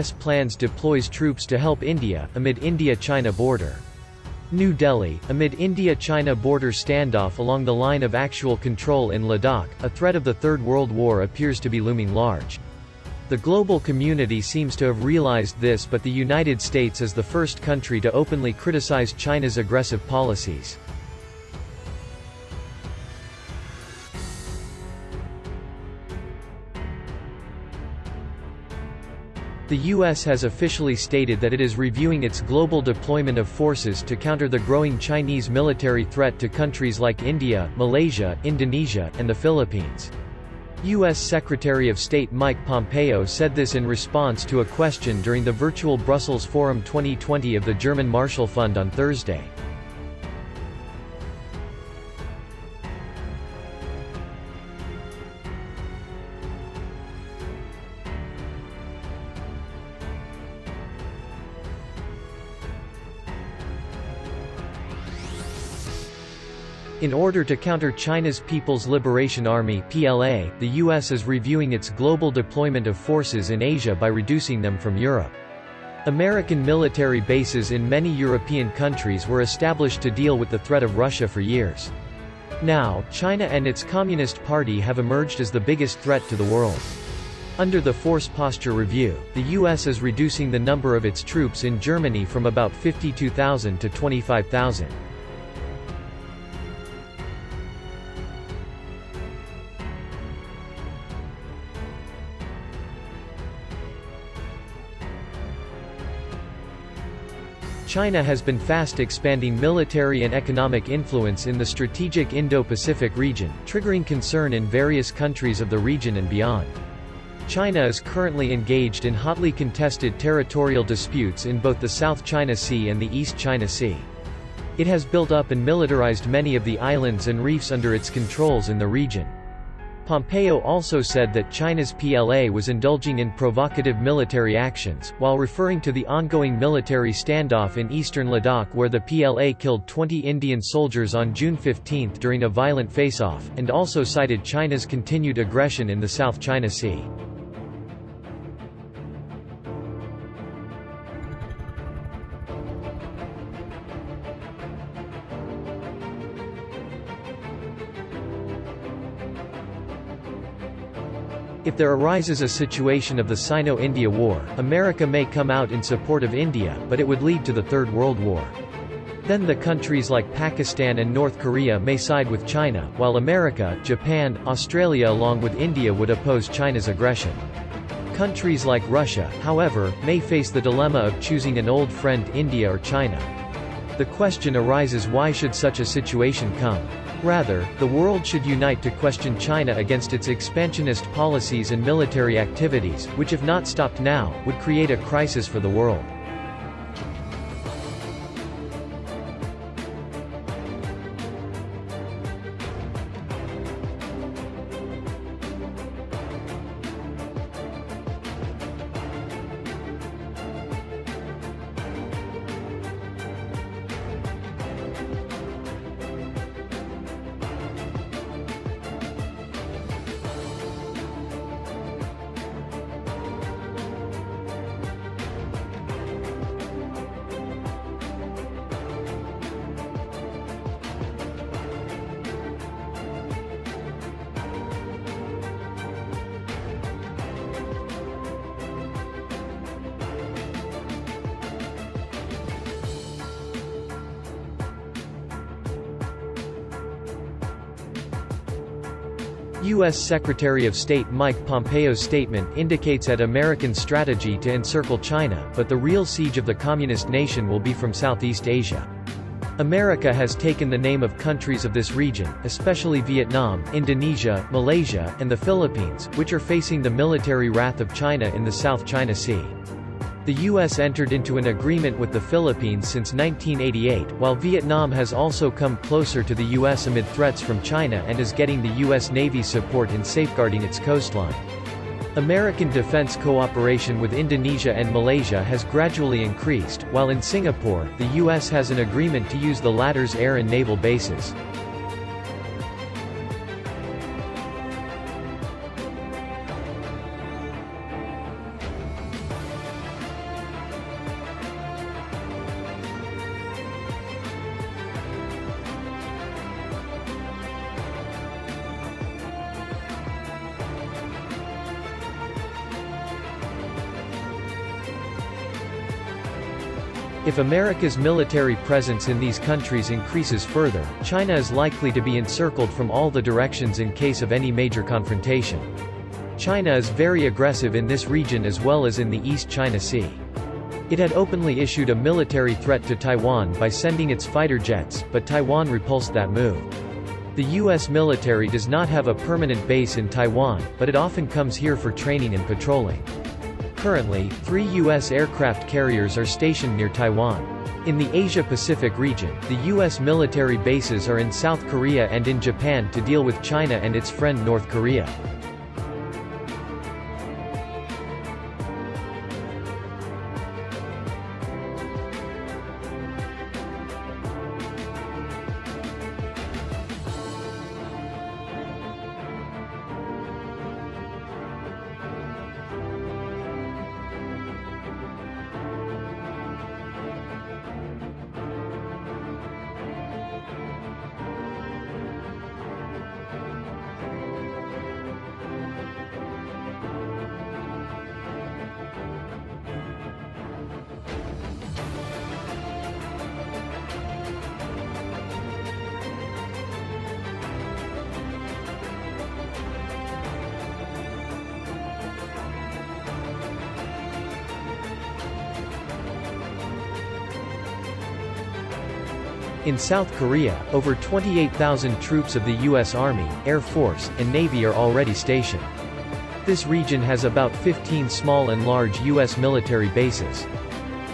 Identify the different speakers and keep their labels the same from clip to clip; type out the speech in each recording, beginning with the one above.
Speaker 1: U.S. plans deploys troops to help India, amid India-China border. New Delhi, amid India-China border standoff along the line of actual control in Ladakh, a threat of the Third World War appears to be looming large. The global community seems to have realized this, but the United States is the first country to openly criticize China's aggressive policies. The U.S. has officially stated that it is reviewing its global deployment of forces to counter the growing Chinese military threat to countries like India, Malaysia, Indonesia, and the Philippines. U.S. Secretary of State Mike Pompeo said this in response to a question during the virtual Brussels Forum 2020 of the German Marshall Fund on Thursday. In order to counter China's People's Liberation Army (PLA), the U.S. is reviewing its global deployment of forces in Asia by reducing them from Europe. American military bases in many European countries were established to deal with the threat of Russia for years. Now, China and its Communist Party have emerged as the biggest threat to the world. Under the Force Posture Review, the U.S. is reducing the number of its troops in Germany from about 52,000 to 25,000. China has been fast expanding military and economic influence in the strategic Indo-Pacific region, triggering concern in various countries of the region and beyond. China is currently engaged in hotly contested territorial disputes in both the South China Sea and the East China Sea. It has built up and militarized many of the islands and reefs under its controls in the region. Pompeo also said that China's PLA was indulging in provocative military actions, while referring to the ongoing military standoff in eastern Ladakh where the PLA killed 20 Indian soldiers on June 15 during a violent face-off, and also cited China's continued aggression in the South China Sea. If there arises a situation of the Sino-India War, America may come out in support of India, but it would lead to the Third World War. Then the countries like Pakistan and North Korea may side with China, while America, Japan, Australia along with India would oppose China's aggression. Countries like Russia, however, may face the dilemma of choosing an old friend, India or China. The question arises, why should such a situation come? Rather, the world should unite to question China against its expansionist policies and military activities, which if not stopped now, would create a crisis for the world. U.S. Secretary of State Mike Pompeo's statement indicates an American strategy to encircle China, but the real siege of the communist nation will be from Southeast Asia. America has taken the name of countries of this region, especially Vietnam, Indonesia, Malaysia, and the Philippines, which are facing the military wrath of China in the South China Sea. The U.S. entered into an agreement with the Philippines since 1988, while Vietnam has also come closer to the U.S. amid threats from China and is getting the U.S. Navy's support in safeguarding its coastline. American defense cooperation with Indonesia and Malaysia has gradually increased, while in Singapore, the U.S. has an agreement to use the latter's air and naval bases. If America's military presence in these countries increases further, China is likely to be encircled from all the directions in case of any major confrontation. China is very aggressive in this region as well as in the East China Sea. It had openly issued a military threat to Taiwan by sending its fighter jets, but Taiwan repulsed that move. The U.S. military does not have a permanent base in Taiwan, but it often comes here for training and patrolling. Currently, 3 U.S. aircraft carriers are stationed near Taiwan. In the Asia-Pacific region, the U.S. military bases are in South Korea and in Japan to deal with China and its friend North Korea. In South Korea, over 28,000 troops of the U.S. Army, Air Force, and Navy are already stationed. This region has about 15 small and large U.S. military bases.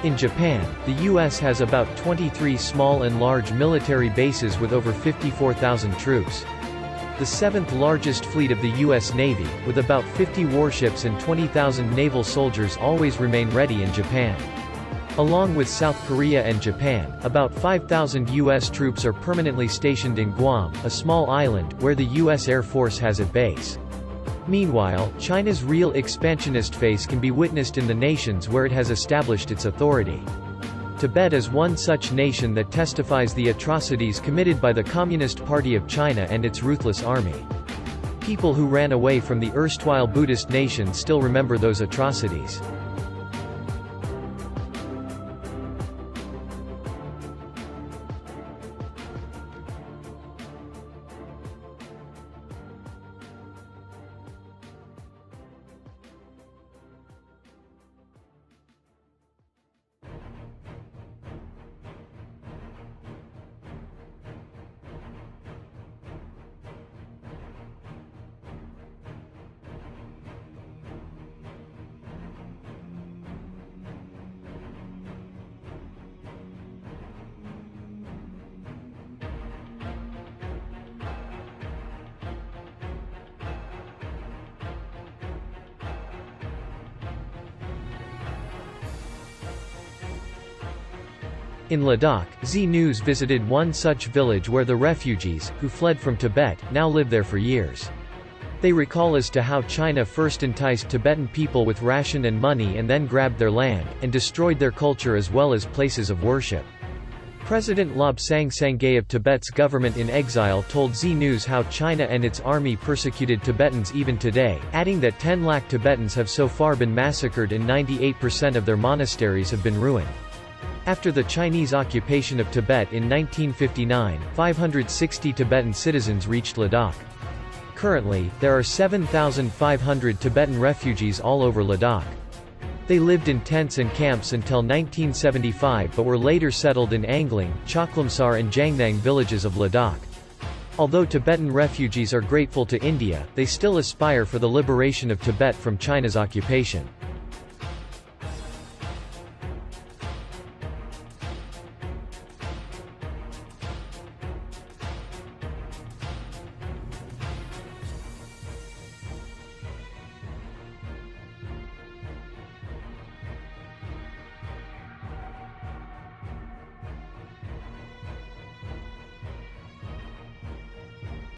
Speaker 1: In Japan, the U.S. has about 23 small and large military bases with over 54,000 troops. The 7th largest fleet of the U.S. Navy, with about 50 warships and 20,000 naval soldiers, always remain ready in Japan. Along with South Korea and Japan, about 5,000 U.S. troops are permanently stationed in Guam, a small island, where the U.S. Air Force has its base. Meanwhile, China's real expansionist phase can be witnessed in the nations where it has established its authority. Tibet is one such nation that testifies the atrocities committed by the Communist Party of China and its ruthless army. People who ran away from the erstwhile Buddhist nation still remember those atrocities. In Ladakh, Z News visited one such village where the refugees, who fled from Tibet, now live there for years. They recall as to how China first enticed Tibetan people with ration and money and then grabbed their land, and destroyed their culture as well as places of worship. President Lobsang Sangay of Tibet's government in exile told Z News how China and its army persecuted Tibetans even today, adding that 10 lakh Tibetans have so far been massacred and 98% of their monasteries have been ruined. After the Chinese occupation of Tibet in 1959, 560 Tibetan citizens reached Ladakh. Currently, there are 7,500 Tibetan refugees all over Ladakh. They lived in tents and camps until 1975 but were later settled in Angling, Chaklamsar and Jangnang villages of Ladakh. Although Tibetan refugees are grateful to India, they still aspire for the liberation of Tibet from China's occupation.